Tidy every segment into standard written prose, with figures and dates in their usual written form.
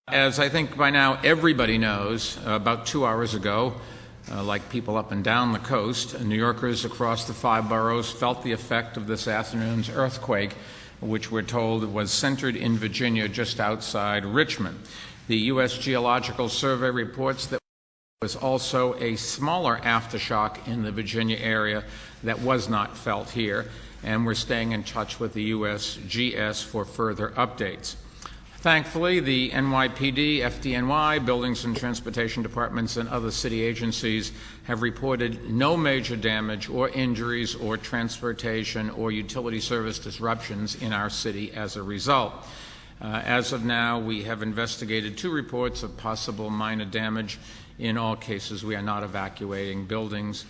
As I think by now everybody knows, about 2 hours ago, like people up and down the coast, New Yorkers across the 5 boroughs felt the effect of this afternoon's earthquake, which we're told was centered in Virginia just outside Richmond. The U.S. Geological Survey reports that there was also a smaller aftershock in the Virginia area that was not felt here, and we're staying in touch with the USGS for further updates. Thankfully, the NYPD, FDNY, Buildings and Transportation Departments, and other city agencies have reported no major damage or injuries or transportation or utility service disruptions in our city as a result. As of now, we have investigated 2 reports of possible minor damage. In all cases, we are not evacuating buildings.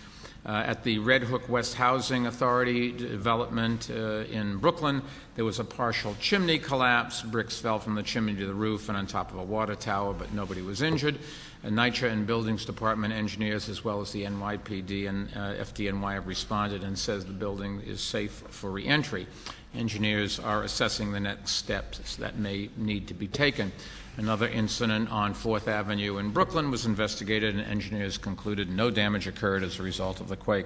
At the Red Hook West Housing Authority development in Brooklyn, there was a partial chimney collapse. Bricks fell from the chimney to the roof and on top of a water tower, but nobody was injured. NYCHA and Buildings Department engineers, as well as the NYPD and FDNY, have responded and says the building is safe for reentry. Engineers are assessing the next steps that may need to be taken. Another incident on 4th Avenue in Brooklyn was investigated, and engineers concluded no damage occurred as a result of the quake.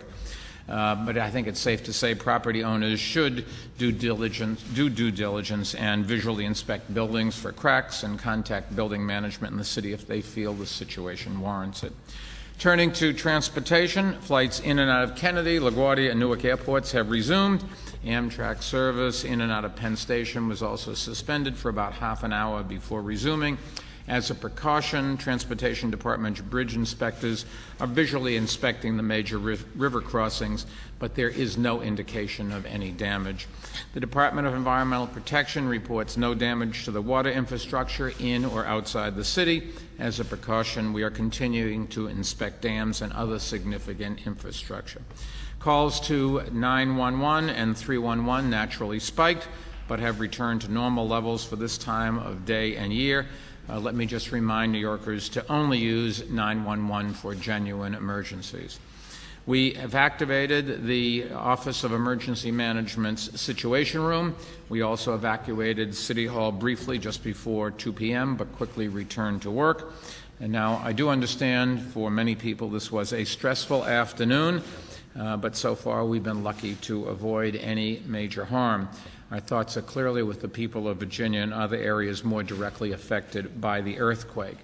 But I think it's safe to say property owners should do due diligence and visually inspect buildings for cracks and contact building management in the city if they feel the situation warrants it. Turning to transportation, flights in and out of Kennedy, LaGuardia, and Newark airports have resumed. Amtrak service in and out of Penn Station was also suspended for about half an hour before resuming. As a precaution, Transportation Department bridge inspectors are visually inspecting the major river crossings, but there is no indication of any damage. The Department of Environmental Protection reports no damage to the water infrastructure in or outside the city. As a precaution, we are continuing to inspect dams and other significant infrastructure. Calls to 911 and 311 naturally spiked, but have returned to normal levels for this time of day and year. Let me just remind New Yorkers to only use 911 for genuine emergencies. We have activated the Office of Emergency Management's Situation Room. We also evacuated City Hall briefly just before 2 p.m., but quickly returned to work. And now I do understand for many people this was a stressful afternoon, but so far we've been lucky to avoid any major harm. Our thoughts are clearly with the people of Virginia and other areas more directly affected by the earthquake.